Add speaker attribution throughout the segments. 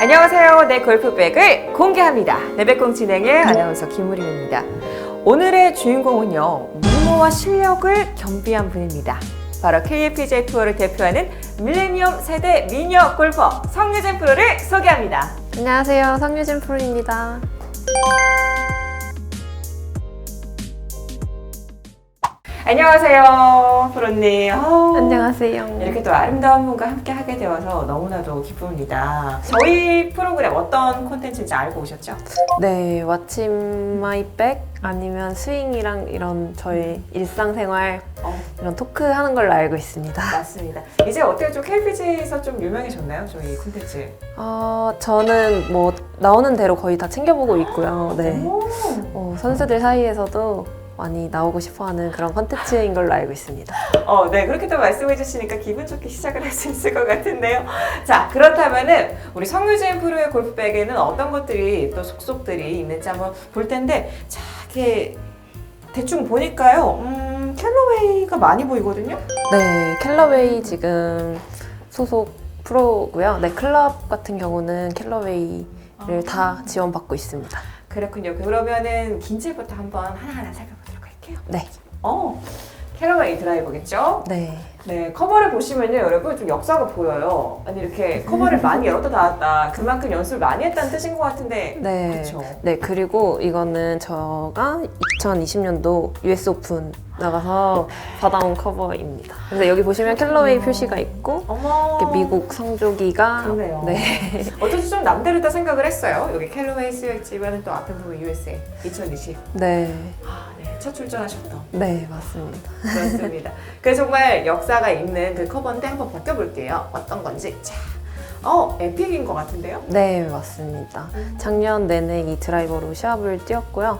Speaker 1: 안녕하세요. 내 골프백을 공개합니다. 내백공 진행의 아나운서 김우림입니다. 오늘의 주인공은요, 미모와 실력을 겸비한 분입니다. 바로 KLPGA 투어를 대표하는 밀레니엄 세대 미녀 골퍼 성유진 프로를 소개합니다.
Speaker 2: 안녕하세요. 성유진 프로입니다.
Speaker 1: 안녕하세요, 프로님.
Speaker 2: 안녕하세요.
Speaker 1: 이렇게 또 아름다운 분과 함께 하게 되어서 너무나도 기쁩니다. 저희 프로그램 어떤 콘텐츠인지 알고 오셨죠?
Speaker 2: 네, What's in my bag? 아니면 스윙이랑 이런 저희 일상생활 이런 토크 하는 걸로 알고 있습니다.
Speaker 1: 맞습니다. 이제 어때요? 좀 KLPGA에서 좀 유명해졌나요? 저희 콘텐츠.
Speaker 2: 저는 뭐 나오는 대로 거의 다 챙겨보고 있고요. 네. 선수들 사이에서도 많이 나오고 싶어하는 그런 콘텐츠인 걸로 알고 있습니다.
Speaker 1: 네, 그렇게 또 말씀해 주시니까 기분 좋게 시작을 할 수 있을 것 같은데요. 자, 그렇다면은 우리 성유진 프로의 골프백에는 어떤 것들이 또 속속들이 있는지 한번 볼 텐데, 자, 이렇게 대충 보니까요, 캘러웨이가 많이 보이거든요.
Speaker 2: 네, 캘러웨이 지금 소속 프로고요. 네, 클럽 같은 경우는 캘러웨이를 다 지원받고 있습니다.
Speaker 1: 그렇군요. 그러면은 긴질부터 한번 하나하나 살펴보도록 할게요.
Speaker 2: 네.
Speaker 1: 캘러웨이 드라이버겠죠?
Speaker 2: 네.
Speaker 1: 네, 커버를 보시면요, 여러분 좀 역사가 보여요. 아니 이렇게 커버를 많이 열었다 닫았다, 그만큼 연습을 많이 했다는 뜻인 것 같은데,
Speaker 2: 네.
Speaker 1: 그렇죠?
Speaker 2: 네, 그리고 이거는 제가 2020년도 US 오픈 나가서 받아온 커버입니다. 그래서 여기 보시면 캘러웨이 표시가 있고,
Speaker 1: 어머,
Speaker 2: 이렇게 미국 성조기가
Speaker 1: 그러네요.
Speaker 2: 네.
Speaker 1: 어쩐지 좀 남다르다 생각을 했어요. 여기 캘러웨이 쓰여있지만 또 앞에 보면 USA 2020.
Speaker 2: 네.
Speaker 1: 네, 첫 출전하셨던.
Speaker 2: 네, 맞습니다.
Speaker 1: 그렇습니다. 그래서 정말 역사가 있는 그 커버인데 한번 벗겨볼게요. 어떤 건지. 자, 에픽인 것 같은데요?
Speaker 2: 네, 맞습니다. 작년 내내 이 드라이버로 시합을 뛰었고요.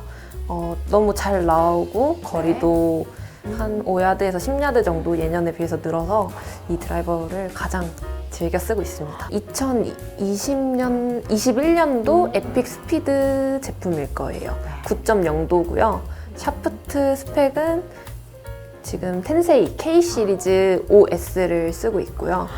Speaker 2: 너무 잘 나오고 거리도 한 5야드에서 10야드 정도 예년에 비해서 늘어서 이 드라이버를 가장 즐겨 쓰고 있습니다. 2021년도 에픽 스피드 제품일 거예요. 9.0도고요. 샤프트 스펙은 지금 텐세이 K 시리즈 OS를 쓰고 있고요.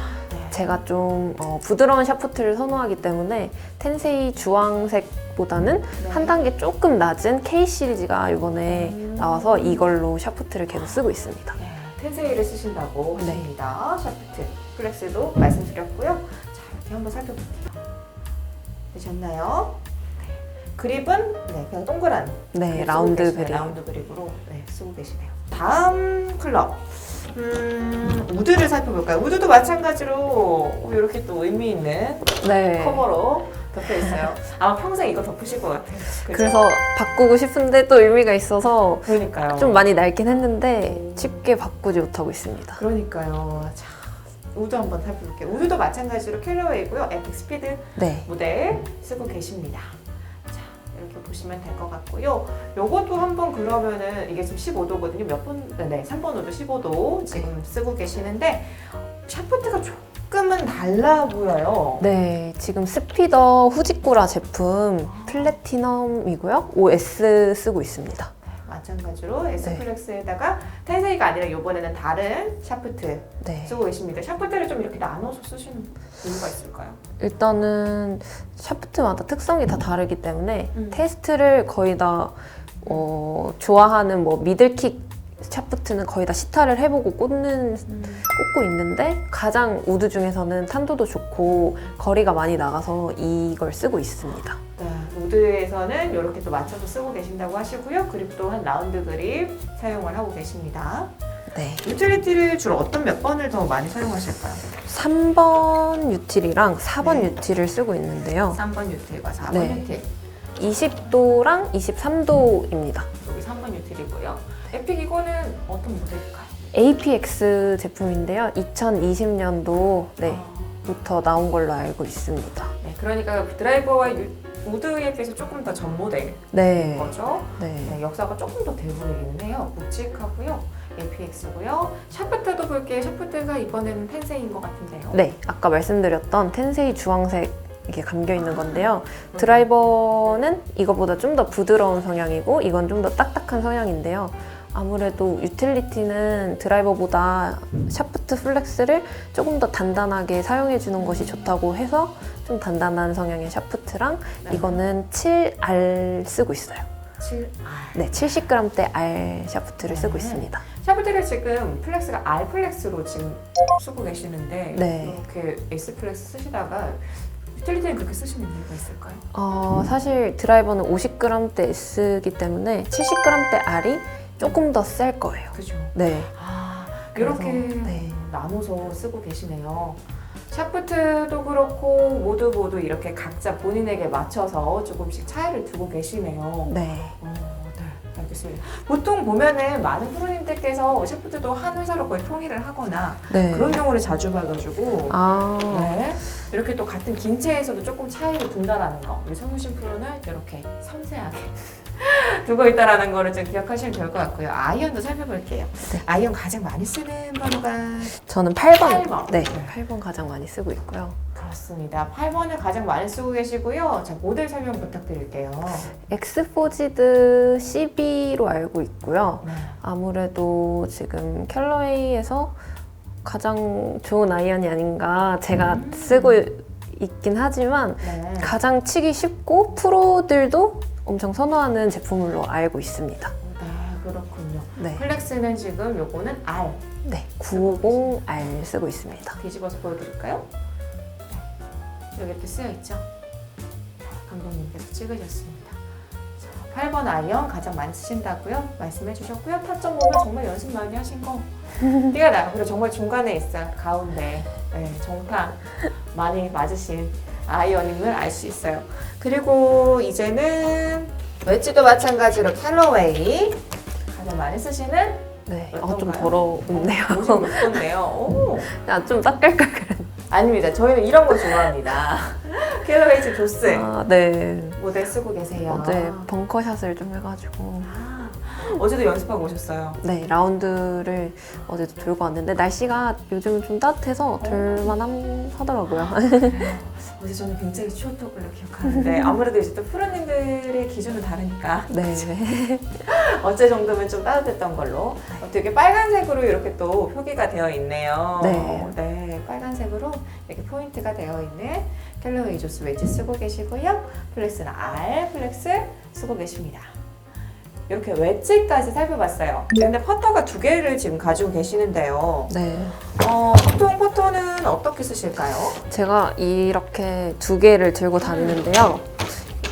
Speaker 2: 제가 좀 부드러운 샤프트를 선호하기 때문에 텐세이 주황색보다는 한 단계 조금 낮은 K 시리즈가 이번에 나와서 이걸로 샤프트를 계속 쓰고 있습니다.
Speaker 1: 네, 텐세이를 쓰신다고
Speaker 2: 네.
Speaker 1: 하십니다. 샤프트, 플렉스도 말씀드렸고요. 자, 이렇게 한번 살펴볼게요. 되셨나요? 네. 그립은 그냥 동그란
Speaker 2: 네,
Speaker 1: 그립
Speaker 2: 라운드
Speaker 1: 쓰고 계시네요.
Speaker 2: 그립.
Speaker 1: 라운드 그립으로 쓰고 계시네요. 다음 클럽. 우드를 살펴볼까요? 우드도 마찬가지로 이렇게 또 의미 있는
Speaker 2: 네.
Speaker 1: 커버로 덮여 있어요. 아마 평생 이거 덮으실 것 같아요. 그죠?
Speaker 2: 그래서 바꾸고 싶은데 또 의미가 있어서
Speaker 1: 그러니까요.
Speaker 2: 좀 많이 낡긴 했는데 쉽게 바꾸지 못하고 있습니다.
Speaker 1: 그러니까요. 자, 우드 한번 살펴볼게요. 우드도 마찬가지로 캘러웨이고요. 에픽 스피드
Speaker 2: 네.
Speaker 1: 모델 쓰고 계십니다. 자, 이렇게 보시면 될 것 같고요. 요것도 한번 그러면은 이게 지금 15도거든요. 몇 번? 네, 3번 우드 15도 지금 쓰고 계시는데 샤프트가 조금은 달라 보여요.
Speaker 2: 네, 지금 스피더 후지꾸라 제품 플래티넘이고요. OS 쓰고 있습니다.
Speaker 1: 마찬가지로 S플렉스에다가 텐세이가 아니라 이번에는 다른 샤프트
Speaker 2: 네.
Speaker 1: 쓰고 계십니다. 샤프트를 좀 이렇게 나눠서 쓰시는 이유가 있을까요?
Speaker 2: 일단은 샤프트마다 특성이 다 다르기 때문에 테스트를 거의 다 좋아하는 뭐 미들킥 샤프트는 거의 다 시타를 해보고 꽂고 있는데 가장 우드 중에서는 탄도도 좋고 거리가 많이 나가서 이걸 쓰고 있습니다.
Speaker 1: 네, 우드에서는 이렇게 또 맞춰서 쓰고 계신다고 하시고요. 그립도 한 라운드 그립 사용을 하고 계십니다.
Speaker 2: 네.
Speaker 1: 유틸리티를 주로 어떤 몇 번을 더 많이 사용하실까요?
Speaker 2: 3번 유틸이랑 4번
Speaker 1: 네.
Speaker 2: 유틸을 쓰고 있는데요.
Speaker 1: 3번 유틸과 4번
Speaker 2: 네.
Speaker 1: 유틸.
Speaker 2: 20도랑 23도입니다.
Speaker 1: 여기 3번 유틸이고요. 에픽 이거는 어떤 모델일까요?
Speaker 2: APX 제품인데요. 2020년도 부터 나온 걸로 알고 있습니다.
Speaker 1: 네, 그러니까 드라이버와 우드에 비해서 조금 더 전 모델인
Speaker 2: 네.
Speaker 1: 거죠.
Speaker 2: 네.
Speaker 1: 네, 역사가 조금 더 돼 보이긴 해요. 묵직하고요. APX고요. 샤프트도 볼게요. 샤프트가 이번에는 텐세이인 것 같은데요.
Speaker 2: 네. 아까 말씀드렸던 텐세이 주황색 이게 감겨 있는 건데요. 드라이버는 이거보다 좀 더 부드러운 성향이고 이건 좀 더 딱딱한 성향인데요. 아무래도 유틸리티는 드라이버보다 샤프트 플렉스를 조금 더 단단하게 사용해 주는 것이 좋다고 해서 좀 단단한 성향의 샤프트랑
Speaker 1: 네.
Speaker 2: 이거는 7R 쓰고 있어요.
Speaker 1: 7R.
Speaker 2: 네, 70g대 R 샤프트를 쓰고
Speaker 1: 네.
Speaker 2: 있습니다.
Speaker 1: 샤프트를 지금 플렉스가 R 플렉스로 지금 쓰고 계시는데
Speaker 2: 네.
Speaker 1: 이렇게 S 플렉스 쓰시다가 유틸리티는 그렇게 쓰시는 이유가 있을까요?
Speaker 2: 사실 드라이버는 50g대 S이기 때문에 70g대 R이 조금 더 셀 거예요.
Speaker 1: 그죠.
Speaker 2: 네.
Speaker 1: 이렇게
Speaker 2: 그래서, 네.
Speaker 1: 나눠서 쓰고 계시네요. 샤프트도 그렇고 모두 이렇게 각자 본인에게 맞춰서 조금씩 차이를 두고 계시네요.
Speaker 2: 네.
Speaker 1: 네, 알겠습니다. 보통 보면은 많은 프로님들께서 샤프트도 한 회사로 거의 통일을 하거나
Speaker 2: 네.
Speaker 1: 그런 경우를 자주 봐가지고
Speaker 2: 아,
Speaker 1: 네. 이렇게 또 같은 긴체에서도 조금 차이를 둔다라는 거 우리 성유신 프로는 이렇게 섬세하게 두고 있다라는 거를 좀 기억하시면 좋을 것 같고요. 아이언도 살펴볼게요.
Speaker 2: 네.
Speaker 1: 아이언 가장 많이 쓰는 번호가
Speaker 2: 저는 8번.
Speaker 1: 8번.
Speaker 2: 네,
Speaker 1: 네.
Speaker 2: 8번 가장 많이 쓰고 있고요.
Speaker 1: 그렇습니다. 8번을 가장 많이 쓰고 계시고요. 자, 모델 설명 부탁드릴게요.
Speaker 2: 엑스포지드 CB로 알고 있고요.
Speaker 1: 네.
Speaker 2: 아무래도 지금 캘러웨이에서 가장 좋은 아이언이 아닌가 제가 쓰고 있긴 하지만
Speaker 1: 네.
Speaker 2: 가장 치기 쉽고 프로들도 엄청 선호하는 제품으로 알고 있습니다.
Speaker 1: 네, 그렇군요.
Speaker 2: 네,
Speaker 1: 플렉스는 지금 요거는 R.
Speaker 2: 네 950R 쓰고 있습니다.
Speaker 1: 뒤집어서 보여드릴까요? 네. 여기 이렇게 쓰여있죠? 감독님께서 찍으셨습니다. 자, 8번 아이언 가장 많이 쓰신다고요? 말씀해 주셨고요. 타점 보면 정말 연습 많이 하신 거 띠가 나요. 그리고 정말 중간에 있어요. 가운데. 네, 정타 많이 맞으신 아이언임을 알 수 있어요. 그리고 이제는 웨지도 마찬가지로 캘러웨이 가장 많이 쓰시는
Speaker 2: 네, 좀
Speaker 1: 어떤가요?
Speaker 2: 더러운데요.
Speaker 1: 56번네요. 오.
Speaker 2: 좀 닦을까 그랬.
Speaker 1: 아닙니다. 저희는 이런 거 좋아합니다. 캘러웨이 지금 조스
Speaker 2: 네.
Speaker 1: 모델 쓰고 계세요.
Speaker 2: 어제 벙커샷을 좀 해가지고
Speaker 1: 어제도 연습하고 오셨어요.
Speaker 2: 네 라운드를 어제도 돌고 왔는데 날씨가 요즘은 좀 따뜻해서 돌만 하더라고요.
Speaker 1: 어제 저는 굉장히 추웠던 걸로 기억하는데 아무래도 이제 또 프로님들의 기준은 다르니까
Speaker 2: 네.
Speaker 1: 어제 정도면 좀 따뜻했던 걸로 되게 빨간색으로 이렇게 또 표기가 되어 있네요.
Speaker 2: 네.
Speaker 1: 빨간색으로 이렇게 포인트가 되어 있는 캘러웨이 조스 웨지 쓰고 계시고요. 플렉스는 R 플렉스 쓰고 계십니다. 이렇게 웨지까지 살펴봤어요. 근데 퍼터가 2개를 지금 가지고 계시는데요.
Speaker 2: 네.
Speaker 1: 보통 퍼터는 어떻게 쓰실까요?
Speaker 2: 제가 이렇게 2개를 들고 다니는데요.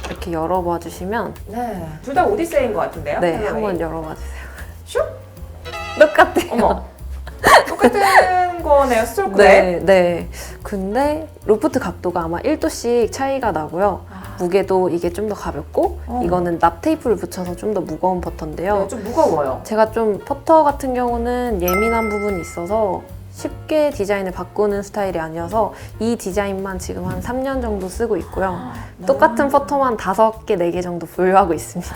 Speaker 2: 이렇게 열어봐 주시면
Speaker 1: 네. 둘 다 오디세이인 것 같은데요?
Speaker 2: 네,
Speaker 1: 캘러웨이.
Speaker 2: 한번 열어봐 주세요.
Speaker 1: 슉!
Speaker 2: 똑같아요.
Speaker 1: 어머. 똑같은 거네요, 스트로크.
Speaker 2: 네, 네. 근데 로프트 각도가 아마 1도씩 차이가 나고요. 무게도 이게 좀 더 가볍고 이거는 납 테이프를 붙여서 좀 더 무거운 퍼터인데요.
Speaker 1: 좀 무거워요.
Speaker 2: 제가 좀 퍼터 같은 경우는 예민한 부분이 있어서 쉽게 디자인을 바꾸는 스타일이 아니어서 이 디자인만 지금 한 3년 정도 쓰고 있고요. 똑같은 퍼터만 5개, 4개 정도 보유하고 있습니다.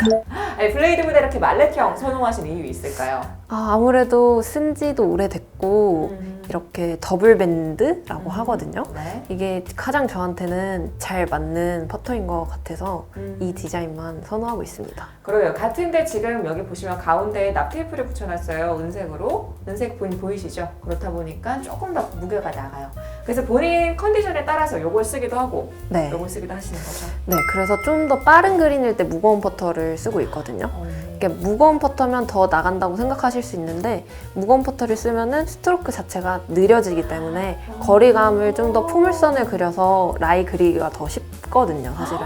Speaker 1: 아니, 블레이드보다 이렇게 말렛형 선호하시는 이유 있을까요?
Speaker 2: 아무래도 쓴 지도 오래됐고 이렇게 더블 밴드라고 하거든요.
Speaker 1: 네.
Speaker 2: 이게 가장 저한테는 잘 맞는 퍼터인 것 같아서 이 디자인만 선호하고 있습니다.
Speaker 1: 그래요. 같은데 지금 여기 보시면 가운데에 납 테이프를 붙여놨어요. 은색으로. 은색 본인 보이시죠? 그렇다 보니까 조금 더 무게가 나가요. 그래서 본인 컨디션에 따라서 요걸 쓰기도 하고
Speaker 2: 네.
Speaker 1: 요걸 쓰기도 하시는 거죠.
Speaker 2: 네, 그래서 좀 더 빠른 그린일 때 무거운 퍼터를 쓰고 있거든요. 이게 무거운 퍼터면 더 나간다고 생각하실 수 있는데 무거운 퍼터를 쓰면은 스트로크 자체가 느려지기 때문에 거리감을 좀 더 포물선을 그려서 라이 그리기가 더 쉽거든요, 사실은.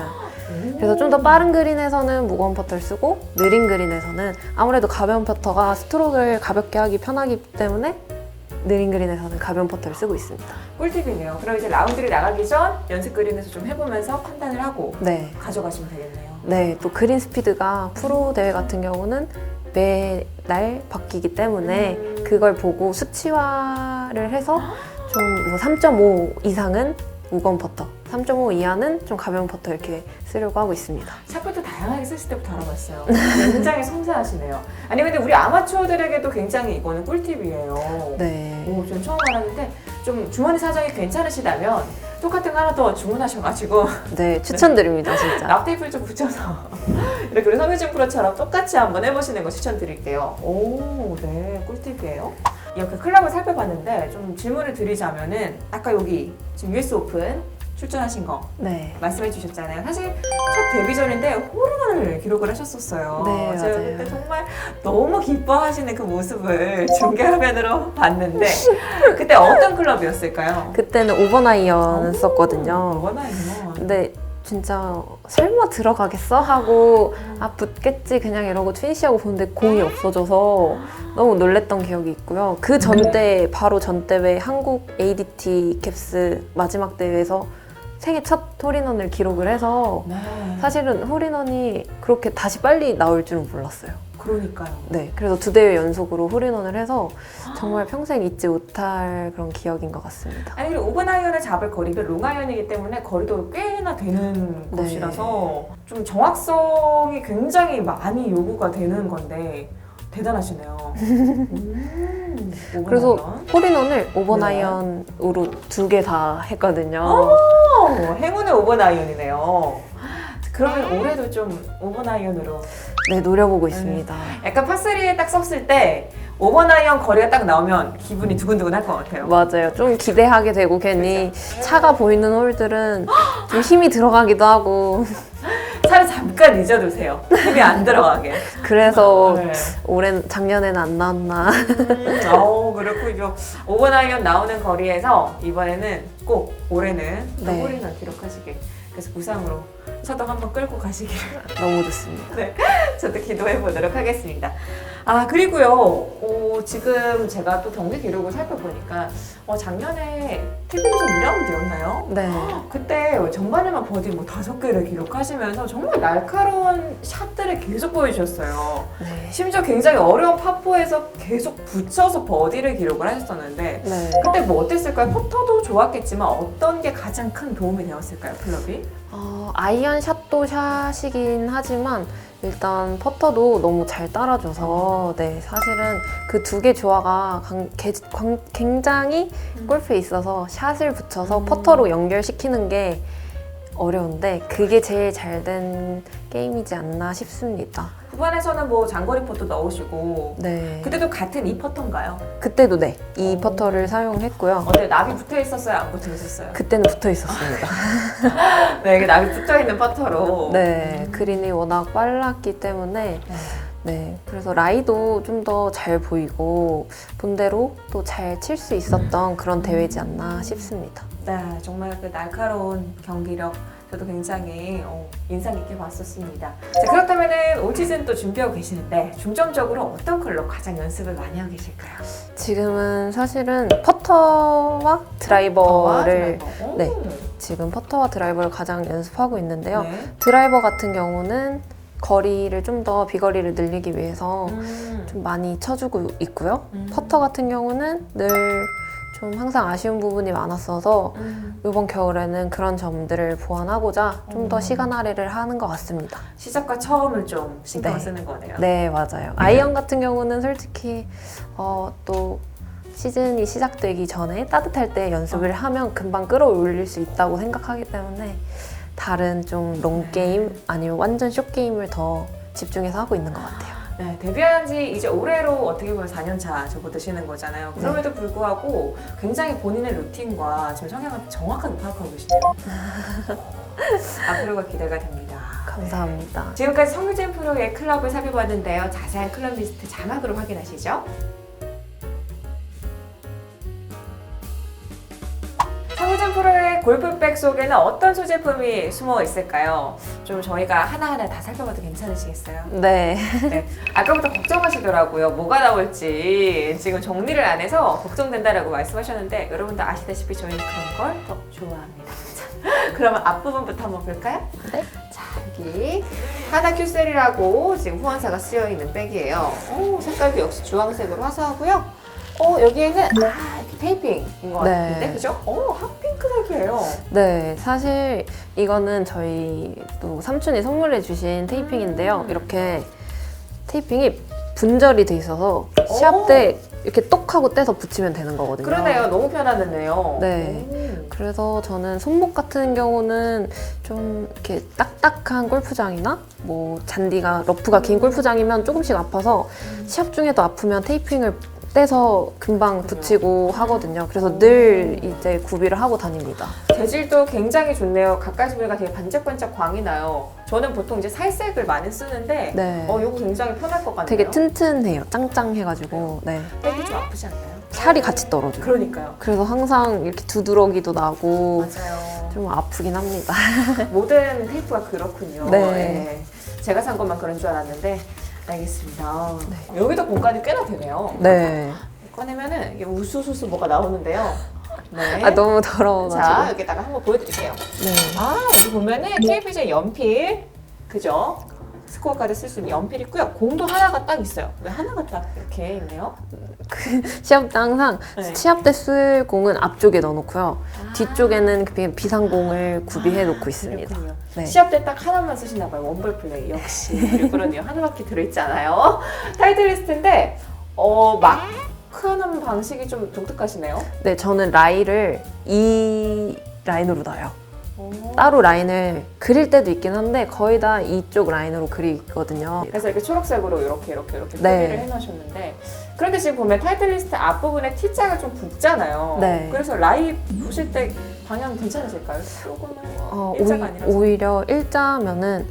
Speaker 2: 그래서 좀 더 빠른 그린에서는 무거운 퍼터를 쓰고 느린 그린에서는 아무래도 가벼운 퍼터가 스트로크를 가볍게 하기 편하기 때문에 느린 그린에서는 가벼운 퍼터를 쓰고 있습니다.
Speaker 1: 꿀팁이네요. 그럼 이제 라운드를 나가기 전 연습 그린에서 좀 해보면서 판단을 하고
Speaker 2: 네.
Speaker 1: 가져가시면 되겠네요.
Speaker 2: 네, 또 그린 스피드가 프로 대회 같은 경우는 매날 바뀌기 때문에 그걸 보고 수치화를 해서 좀 뭐 3.5 이상은 무거운 퍼터, 3.5 이하는 좀 가벼운 퍼터 이렇게 쓰려고 하고 있습니다.
Speaker 1: 샤프트 다양하게 쓰실 때부터 알아봤어요. 굉장히 섬세하시네요. 아니 근데 우리 아마추어들에게도 굉장히 이거는 꿀팁이에요.
Speaker 2: 네.
Speaker 1: 오, 전 처음 알았는데 좀 주머니 사정이 괜찮으시다면 똑같은 거 하나 더 주문하셔가지고
Speaker 2: 네, 추천드립니다, 진짜.
Speaker 1: 납 테이프를 좀 붙여서 이렇게 우리 성유진 프로처럼 똑같이 한번 해보시는 거 추천드릴게요. 오, 네, 꿀팁이에요. 이렇게 클럽을 살펴봤는데 좀 질문을 드리자면은 아까 여기 지금 US 오픈 출전하신 거
Speaker 2: 네.
Speaker 1: 말씀해 주셨잖아요. 사실 첫 데뷔전인데 홀인원을 기록을 하셨었어요.
Speaker 2: 네,
Speaker 1: 제가
Speaker 2: 맞아요.
Speaker 1: 그때 정말 너무 기뻐하시는 그 모습을 중계화면으로 봤는데 그때 어떤 클럽이었을까요?
Speaker 2: 그때는 오버나이언 썼거든요.
Speaker 1: 원아이요.
Speaker 2: 근데 진짜 설마 들어가겠어? 하고 아 붙겠지 그냥 이러고 트윈시하고 보는데 공이 없어져서 너무 놀랬던 기억이 있고요. 그 전대 바로 전 대회 한국 ADT 캡스 마지막 대회에서 생애 첫 홀인원을 기록을 해서
Speaker 1: 네.
Speaker 2: 사실은 홀인원이 그렇게 다시 빨리 나올 줄은 몰랐어요.
Speaker 1: 그러니까요.
Speaker 2: 네, 그래서 2대회 연속으로 홀인원을 해서 정말 평생 잊지 못할 그런 기억인 것 같습니다.
Speaker 1: 아니 그리고 오버나이언을 잡을 거리가 롱아이언이기 때문에 거리도 꽤나 되는
Speaker 2: 네.
Speaker 1: 곳이라서 좀 정확성이 굉장히 많이 요구가 되는 건데 대단하시네요.
Speaker 2: 그래서
Speaker 1: 오버나이언.
Speaker 2: 홀인원을 오버나이언으로 2개 다 했거든요.
Speaker 1: 행운의 오버나이언이네요. 그러면 올해도 좀 오버나이언으로
Speaker 2: 네, 노려보고 있습니다.
Speaker 1: 약간 파3에 딱 섰을 때 오버나이언 거리가 딱 나오면 기분이 두근두근 할 것 같아요.
Speaker 2: 맞아요. 좀 기대하게 되고 괜히 차가 보이는 홀들은 좀 힘이 들어가기도 하고
Speaker 1: 차를 잠깐 잊어두세요. 힘이 안 들어가게.
Speaker 2: 그래서
Speaker 1: 네.
Speaker 2: 작년에는 안 나왔나.
Speaker 1: 그렇군요. 오버나이언 나오는 거리에서 이번에는 꼭 올해는 또
Speaker 2: 네.
Speaker 1: 홀인원 기록하시길. 그래서 우상으로 차도 한번 끌고 가시길
Speaker 2: 너무 좋습니다.
Speaker 1: 저도 기도해 보도록 하겠습니다. 아 그리고요 지금 제가 또 경기 기록을 살펴보니까 작년에 TV조선 2라운드였나요?
Speaker 2: 네.
Speaker 1: 그때 전반에만 버디 뭐 5개를 기록하시면서 정말 날카로운 샷들을 계속 보여주셨어요.
Speaker 2: 네.
Speaker 1: 심지어 굉장히 어려운 파4에서 계속 붙여서 버디를 기록을 하셨었는데
Speaker 2: 네.
Speaker 1: 그때 뭐 어땠을까요? 퍼터도 좋았겠지만 어떤 게 가장 큰 도움이 되었을까요, 클럽이?
Speaker 2: 아이언 샷도 샷이긴 하지만 일단 퍼터도 너무 잘 따라줘서 네, 사실은 그 2개 조화가 굉장히 골프에 있어서 샷을 붙여서 퍼터로 연결시키는 게 어려운데 그게 제일 잘 된 게임이지 않나 싶습니다.
Speaker 1: 후반에서는 뭐 장거리 퍼터 넣으시고
Speaker 2: 네.
Speaker 1: 그때도 같은 이 퍼터인가요?
Speaker 2: 그때도 네, 이 퍼터를 사용했고요.
Speaker 1: 어때 나비 붙어 있었어요? 안 붙어 있었어요?
Speaker 2: 그때는 붙어 있었습니다.
Speaker 1: 네, 이게 나비 붙어 있는 퍼터로.
Speaker 2: 네, 그린이 워낙 빨랐기 때문에 네, 그래서 라이도 좀 더 잘 보이고 본대로 또 잘 칠 수 있었던 그런 대회지 않나 싶습니다.
Speaker 1: 네, 정말 그 날카로운 경기력 저도 굉장히 인상 깊게 봤었습니다. 자, 그렇다면은 올 시즌 또 준비하고 계시는데 중점적으로 어떤 클럽 가장 연습을 많이 하고 계실까요?
Speaker 2: 지금은 사실은 퍼터와 드라이버를 네. 지금 퍼터와 드라이버를 가장 연습하고 있는데요.
Speaker 1: 네.
Speaker 2: 드라이버 같은 경우는 거리를 좀 더 비거리를 늘리기 위해서
Speaker 1: 음.
Speaker 2: 좀 많이 쳐주고 있고요. 퍼터 같은 경우는 늘 좀 항상 아쉬운 부분이 많았어서 이번 겨울에는 그런 점들을 보완하고자 좀 더 시간 할애를 하는 것 같습니다.
Speaker 1: 시작과 처음을 좀 신경을
Speaker 2: 네.
Speaker 1: 쓰는 거네요.
Speaker 2: 네, 맞아요. 아이언 같은 경우는 솔직히 또 시즌이 시작되기 전에 따뜻할 때 연습을 하면 금방 끌어올릴 수 있다고 생각하기 때문에 다른 좀 롱게임 아니면 완전 숏게임을 더 집중해서 하고 있는 것 같아요.
Speaker 1: 네, 데뷔한 지 이제 올해로 어떻게 보면 4년 차 접어드시는 거잖아요. 그럼에도 불구하고 굉장히 본인의 루틴과 지금 성향을 정확하게 파악하고 계시네요. 앞으로가 기대가 됩니다.
Speaker 2: 감사합니다.
Speaker 1: 지금까지 성유진 프로의 클럽을 살펴봤는데요. 자세한 클럽 리스트 자막으로 확인하시죠. 성유진 프로의 골프백 속에는 어떤 소제품이 숨어 있을까요? 좀 저희가 하나하나 다 살펴봐도 괜찮으시겠어요?
Speaker 2: 네.
Speaker 1: 네. 아까부터 걱정하시더라고요. 뭐가 나올지 지금 정리를 안 해서 걱정된다라고 말씀하셨는데 여러분도 아시다시피 저희는 그런 걸 더 좋아합니다. 자, 그러면 앞부분부터 한번 볼까요?
Speaker 2: 네.
Speaker 1: 자, 여기 하나 큐셀이라고 지금 후원사가 쓰여있는 백이에요. 색깔도 역시 주황색으로 화사하고요. 여기에는 이렇게 테이핑인 것
Speaker 2: 네.
Speaker 1: 같은데, 그죠? 핫핑크색이에요.
Speaker 2: 네, 사실 이거는 저희 또 삼촌이 선물해 주신 테이핑인데요. 이렇게 테이핑이 분절이 돼 있어서 시합 때 이렇게 똑 하고 떼서 붙이면 되는 거거든요.
Speaker 1: 그러네요. 너무 편하네요.
Speaker 2: 네. 그래서 저는 손목 같은 경우는 좀 이렇게 딱딱한 골프장이나 뭐 잔디가 러프가 긴 골프장이면 조금씩 아파서 시합 중에도 아프면 테이핑을 떼서 금방 붙이고 하거든요. 그래서 늘 이제 구비를 하고 다닙니다.
Speaker 1: 재질도 굉장히 좋네요. 가까이서 보니까 되게 반짝반짝 광이 나요. 저는 보통 이제 살색을 많이 쓰는데
Speaker 2: 네.
Speaker 1: 이거 굉장히 편할 것 같네요.
Speaker 2: 되게 튼튼해요. 짱짱해가지고. 네.
Speaker 1: 떼기 좀 아프지 않나요?
Speaker 2: 살이 같이 떨어져요.
Speaker 1: 그러니까요.
Speaker 2: 그래서 항상 이렇게 두드러기도 나고
Speaker 1: 맞아요.
Speaker 2: 좀 아프긴 합니다.
Speaker 1: 모든 테이프가 그렇군요.
Speaker 2: 네.
Speaker 1: 제가 산 것만 그런 줄 알았는데 알겠습니다. 여기도 공간이 꽤나 되네요.
Speaker 2: 네.
Speaker 1: 꺼내면은 이게 우수수수 뭐가 나오는데요. 네.
Speaker 2: 아 너무 더러워가지고.
Speaker 1: 자, 여기다가 한번 보여드릴게요.
Speaker 2: 네.
Speaker 1: 아, 여기 보면은 KPJ 연필, 그죠? 스코어 카드 쓸 수 있는 연필 있고요. 공도 하나가 딱 있어요. 왜 하나가 딱 이렇게 있네요?
Speaker 2: 시합 때 항상
Speaker 1: 네.
Speaker 2: 시합 때 쓸 공은 앞쪽에 넣어놓고요. 뒤쪽에는 그냥 비상공을 구비해 놓고 있습니다.
Speaker 1: 그렇군요.
Speaker 2: 네.
Speaker 1: 시합 때 딱 하나만 쓰시나 봐요. 원볼 플레이 역시 그러네요. 하나밖에 들어있지 않아요. 타이틀 리스트인데 마크하는 방식이 좀 독특하시네요.
Speaker 2: 네, 저는 라인을 이 라인으로 놔요.
Speaker 1: 오.
Speaker 2: 따로 라인을 그릴 때도 있긴 한데 거의 다 이쪽 라인으로 그리거든요.
Speaker 1: 그래서 이렇게 초록색으로 이렇게
Speaker 2: 네.
Speaker 1: 표기를 해놓으셨는데 그런데 지금 보면 타이틀 리스트 앞부분에 T자가 좀 붓잖아요.
Speaker 2: 네.
Speaker 1: 그래서 라이 보실 때 방향 괜찮으실까요? 요거는 일자가 아니라서.
Speaker 2: 오히려 일자면은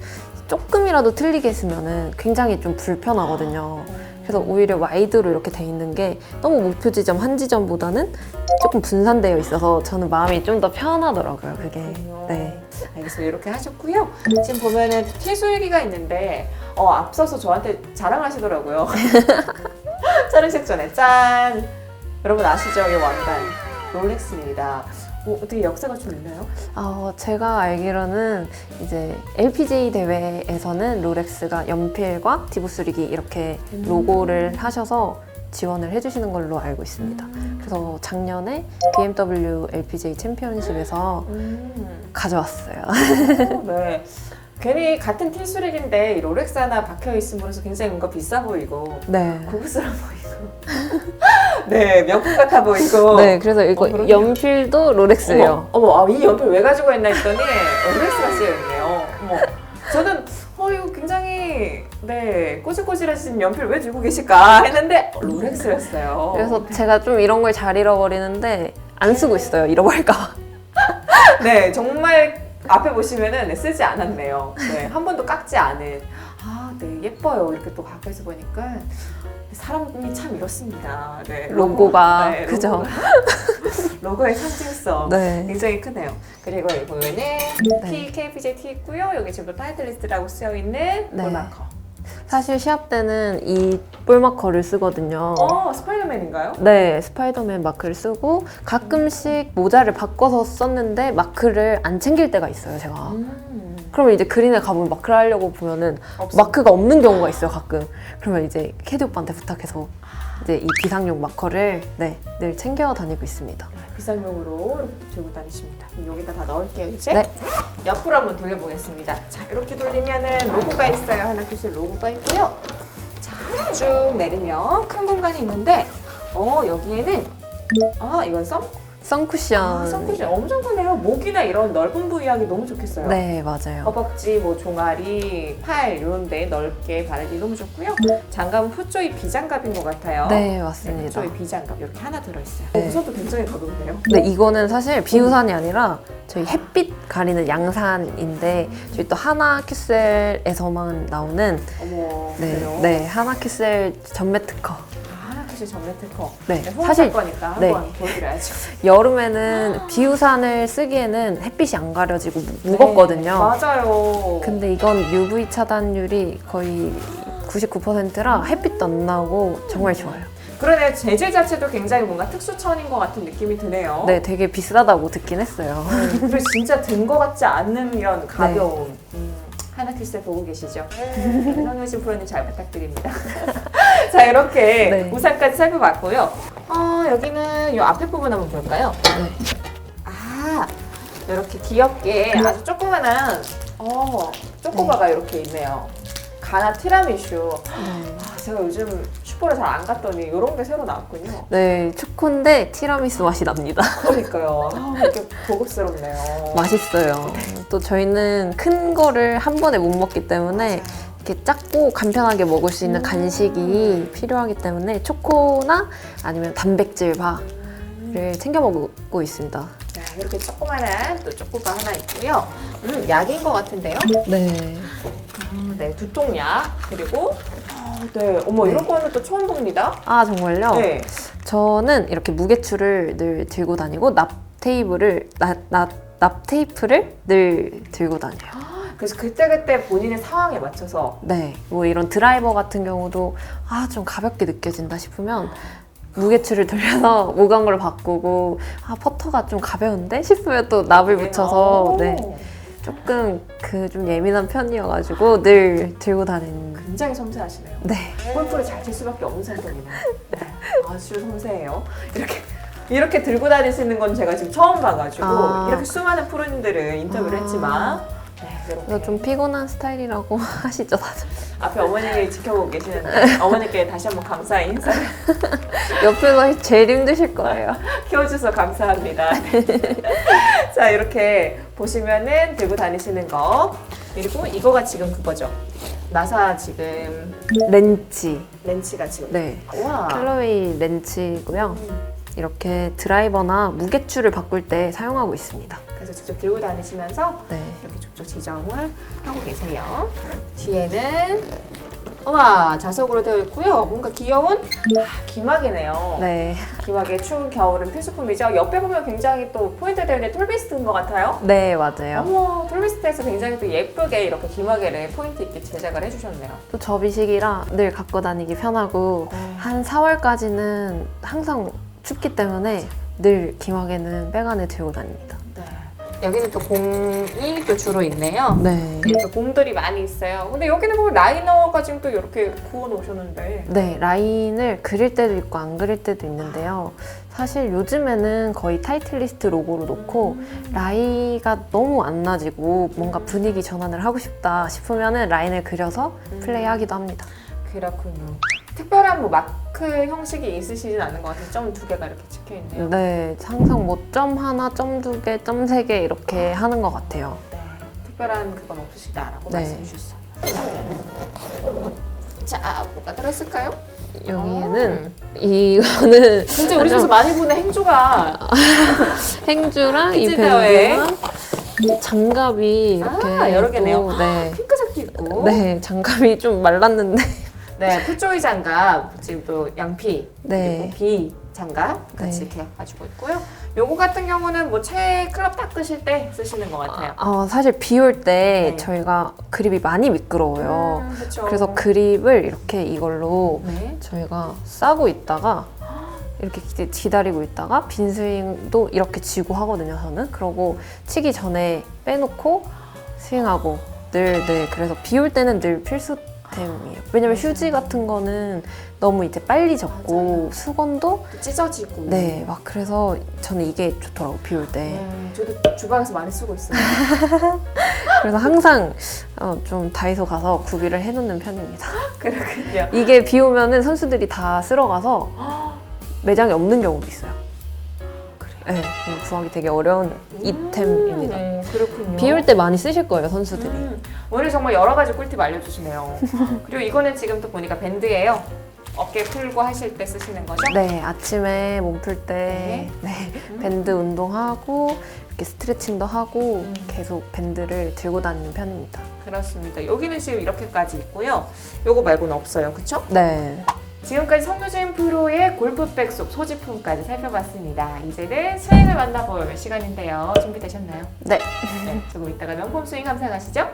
Speaker 2: 조금이라도 틀리게 쓰면은 굉장히 좀 불편하거든요. 그래서 오히려 와이드로 이렇게 돼 있는 게 너무 목표 지점 한 지점보다는 조금 분산되어 있어서 저는 마음이 좀 더 편하더라고요. 그게. 네.
Speaker 1: 알겠습니다. 이렇게 하셨고요. 지금 보면은 티술기가 있는데 앞서서 저한테 자랑하시더라고요. 촬영식 전에 짠! 여러분 아시죠? 이 왕관 롤렉스입니다. 어떻게 역사가 좀 있나요?
Speaker 2: 제가 알기로는 이제 LPGA 대회에서는 롤렉스가 연필과 디보스리기 이렇게 로고를 하셔서 지원을 해주시는 걸로 알고 있습니다. 그래서 작년에 BMW LPGA 챔피언십에서 가져왔어요.
Speaker 1: 네. 괜히 같은 티술액인데 이 롤렉스 하나 박혀 있음으로써 굉장히 뭔가 비싸 보이고
Speaker 2: 네.
Speaker 1: 고급스러워 보이고 네 명품 같아 보이고
Speaker 2: 네, 그래서 이거
Speaker 1: 그러네요.
Speaker 2: 연필도 롤렉스예요.
Speaker 1: 어머, 이 연필 왜 가지고 있나 했더니 롤렉스가 쓰여있네요. 어머, 저는 이거 굉장히 꼬질꼬질하신 연필 왜 들고 계실까 했는데 롤렉스였어요.
Speaker 2: 그래서 제가 좀 이런 걸 잘 잃어버리는데 안 쓰고 있어요. 잃어버릴까 봐.
Speaker 1: 네, 정말 앞에 보시면은 쓰지 않았네요. 네, 한 번도 깎지 않은. 네, 예뻐요. 이렇게 또 가까이서 보니까 사람이 참 이렇습니다. 네,
Speaker 2: 로고가
Speaker 1: 네,
Speaker 2: 그죠?
Speaker 1: 로고의 상징성
Speaker 2: 네.
Speaker 1: 굉장히 크네요. 그리고 여기 보면은 T, KPJ T 있고요. 여기 지금 타이틀 리스트라고 쓰여 있는
Speaker 2: 네.
Speaker 1: 볼마커.
Speaker 2: 사실 시합 때는 이 볼마커를 쓰거든요.
Speaker 1: 스파이더맨인가요?
Speaker 2: 네, 스파이더맨 마크를 쓰고 가끔씩 모자를 바꿔서 썼는데 마크를 안 챙길 때가 있어요, 제가. 그러면 이제 그린에 가보면 마크를 하려고 보면은
Speaker 1: 없어.
Speaker 2: 마크가 없는 경우가 있어요, 가끔. 그러면 이제 캐디 오빠한테 부탁해서 이제 이 비상용 마커를 늘 챙겨 다니고 있습니다.
Speaker 1: 비상용으로 이렇게 들고 다니십니다. 여기다 다 넣을게요, 이제.
Speaker 2: 네.
Speaker 1: 옆으로 한번 돌려보겠습니다. 자, 이렇게 돌리면은 로고가 있어요. 하나, 둘, 셋 로고가 있고요. 자, 쭉 내리면 큰 공간이 있는데, 여기에는, 이건
Speaker 2: 선쿠션.
Speaker 1: 선쿠션 엄청 크네요. 목이나 이런 넓은 부위 하기 너무 좋겠어요.
Speaker 2: 네, 맞아요.
Speaker 1: 허벅지, 종아리, 팔 이런 데 넓게 바르기 너무 좋고요. 장갑은 푸조이 비장갑인 것 같아요.
Speaker 2: 네, 맞습니다.
Speaker 1: 푸조이 비장갑 이렇게 하나 들어있어요.
Speaker 2: 네.
Speaker 1: 우선도 굉장히 가벼운데요.
Speaker 2: 네, 이거는 사실 비우산이 아니라 저희 햇빛 가리는 양산인데 저희 또 하나큐셀에서만 나오는
Speaker 1: 어머, 그래요?
Speaker 2: 하나큐셀 전매 특허.
Speaker 1: 하나큐셀 전매 특허.
Speaker 2: 네,
Speaker 1: 사실 거니까
Speaker 2: 네.
Speaker 1: 한번 보여드려야죠.
Speaker 2: 여름에는 비우산을 쓰기에는 햇빛이 안 가려지고 무겁거든요.
Speaker 1: 네, 맞아요.
Speaker 2: 근데 이건 UV 차단율이 거의 99%라 햇빛도 안 나오고 정말 좋아요.
Speaker 1: 그러네, 재질 자체도 굉장히 뭔가 특수천인 것 같은 느낌이 드네요.
Speaker 2: 네, 되게 비싸다고 듣긴 했어요.
Speaker 1: 그리고 진짜 든 것 같지 않는 이런 가벼움. 하나큐셀 보고 계시죠? 성효진 프로님 잘 부탁드립니다. 자, 이렇게
Speaker 2: 네.
Speaker 1: 우산까지 살펴봤고요. 여기는 이 앞에 부분 한번 볼까요?
Speaker 2: 네.
Speaker 1: 이렇게 귀엽게 아주 조그만한 초코바가 이렇게 있네요. 가나 티라미슈. 제가 요즘 슈퍼를 잘 안 갔더니 이런 게 새로 나왔군요.
Speaker 2: 네, 초코인데 티라미수 맛이 납니다.
Speaker 1: 그러니까요. 이렇게 고급스럽네요.
Speaker 2: 맛있어요. 또 저희는 큰 거를 한 번에 못 먹기 때문에 이렇게 작고 간편하게 먹을 수 있는 간식이 필요하기 때문에 초코나 아니면 단백질 바를 챙겨 먹고 있습니다.
Speaker 1: 자, 이렇게 조그만한 또 초코바 하나 있고요. 약인 것 같은데요?
Speaker 2: 네.
Speaker 1: 네, 두통약. 그리고 네, 어머 이런 거는 또 처음 봅니다.
Speaker 2: 아, 정말요?
Speaker 1: 네.
Speaker 2: 저는 이렇게 무게추를 늘 들고 다니고 납 테이프를 늘 들고 다녀요.
Speaker 1: 그래서 그때그때 본인의 상황에 맞춰서
Speaker 2: 네, 뭐 이런 드라이버 같은 경우도 좀 가볍게 느껴진다 싶으면 무게추를 돌려서 무거운 바꾸고 퍼터가 좀 가벼운데 싶으면 또 납을 붙여서 네, 조금 좀 예민한 편이어가지고 늘 들고 다니는.
Speaker 1: 굉장히 섬세하시네요.
Speaker 2: 네.
Speaker 1: 골프를 잘 칠 수밖에 없는 성격이네요. 네. 아주 섬세해요. 이렇게 들고 다니시는 건 제가 지금 처음 봐가지고 이렇게 수많은 프로님들을 인터뷰를 했지만 네,
Speaker 2: 이거 좀 피곤한 스타일이라고 하시죠, 다들.
Speaker 1: 앞에 어머님이 지켜보고 계시는데 어머니께 다시 한번 감사의 인사를
Speaker 2: 옆에서 제일 힘드실 거예요.
Speaker 1: 키워주셔서 감사합니다. 자, 이렇게 보시면은 들고 다니시는 거. 그리고 이거가 지금 그거죠. 나사 지금 렌치가 지금.
Speaker 2: 네.
Speaker 1: 와.
Speaker 2: 캘러웨이 렌치고요. 이렇게 드라이버나 무게추를 바꿀 때 사용하고 있습니다.
Speaker 1: 그래서 직접 들고 다니시면서
Speaker 2: 네.
Speaker 1: 이렇게 족족 지정을 하고 계세요. 뒤에는 우와, 자석으로 되어 있고요. 뭔가 귀여운 기막이네요.
Speaker 2: 네.
Speaker 1: 기막에 추운 겨울은 필수품이죠. 옆에 보면 굉장히 또 포인트 되어 있는 톨비스트인 것 같아요.
Speaker 2: 네, 맞아요.
Speaker 1: 어머, 톨비스트에서 굉장히 또 예쁘게 이렇게 기막에를 포인트 있게 제작을 해주셨네요.
Speaker 2: 또 접이식이라 늘 갖고 다니기 편하고 한 4월까지는 항상 춥기 때문에 늘 기막에는 백 안에 들고 다닙니다.
Speaker 1: 네. 여기는 또 공이 또 주로 있네요.
Speaker 2: 네.
Speaker 1: 이렇게 공들이 많이 있어요. 근데 여기는 보면 라이너가 지금 또 이렇게 구워 놓으셨는데.
Speaker 2: 네, 라인을 그릴 때도 있고 안 그릴 때도 있는데요. 사실 요즘에는 거의 타이틀리스트 로고로 놓고 라이가 너무 안 나지고 뭔가 분위기 전환을 하고 싶다 싶으면은 라인을 그려서 플레이하기도 합니다.
Speaker 1: 그렇군요. 특별한 뭐 마크 형식이 있으시진 않는 것 같아요. 점 2개가 이렇게 찍혀 있네요.
Speaker 2: 네, 항상 뭐 점 하나, 점 2개, 점 3개 이렇게 하는 것 같아요.
Speaker 1: 네, 특별한 그건 없으시다라고
Speaker 2: 네.
Speaker 1: 말씀해 주셨어요. 자, 뭐가 들었을까요?
Speaker 2: 여기에는 이거는
Speaker 1: 진짜 우리 집에서 많이 보는 행주가
Speaker 2: 행주랑 이
Speaker 1: 키즈대여에.
Speaker 2: 밴드랑 이 장갑이 이렇게
Speaker 1: 여러 개네요.
Speaker 2: 또, 네.
Speaker 1: 핑크색도 있고.
Speaker 2: 네, 장갑이 좀 말랐는데
Speaker 1: 네, 풋조이 장갑, 지금 또 양피,
Speaker 2: 네.
Speaker 1: 그리고 비 장갑 같이
Speaker 2: 네.
Speaker 1: 이렇게 가지고 있고요. 요거 같은 경우는 뭐 채 클럽 닦으실 때 쓰시는 것 같아요.
Speaker 2: 사실 비 올 때
Speaker 1: 네.
Speaker 2: 저희가 그립이 많이 미끄러워요.
Speaker 1: 그쵸.
Speaker 2: 그래서 그립을 이렇게 이걸로
Speaker 1: 네.
Speaker 2: 저희가 싸고 있다가 이렇게 기다리고 있다가 빈 스윙도 이렇게 쥐고 하거든요, 저는. 그러고 치기 전에 빼놓고 스윙하고 네. 그래서 비 올 때는 늘 필수템이에요. 왜냐면 휴지 같은 거는 너무 이제 빨리 젖고 수건도
Speaker 1: 또 찢어지고.
Speaker 2: 네, 막 그래서 저는 이게 좋더라고, 비 올 때.
Speaker 1: 저도 주방에서 많이 쓰고 있어요.
Speaker 2: 그래서 항상 좀 다이소 가서 구비를 해놓는 편입니다.
Speaker 1: 그렇군요.
Speaker 2: 이게 비 오면은 선수들이 다 쓸어가서 매장에 없는 경우도 있어요. 네, 구하기 되게 어려운 이템입니다.
Speaker 1: 그렇군요.
Speaker 2: 비 올 때 많이 쓰실 거예요, 선수들이.
Speaker 1: 오늘 정말 여러 가지 꿀팁 알려주시네요. 그리고 이거는 지금 또 보니까 밴드예요. 어깨 풀고 하실 때 쓰시는 거죠?
Speaker 2: 네, 아침에 몸 풀 때 밴드 운동하고 이렇게 스트레칭도 하고 계속 밴드를 들고 다니는 편입니다.
Speaker 1: 그렇습니다. 여기는 지금 이렇게까지 있고요. 요거 말고는 없어요. 그쵸?
Speaker 2: 네.
Speaker 1: 지금까지 성유진 프로의 골프백 속 소지품까지 살펴봤습니다. 이제는 스윙을 만나볼 시간인데요. 준비되셨나요?
Speaker 2: 네.
Speaker 1: 네, 조금 이따가 명품 스윙 감상하시죠?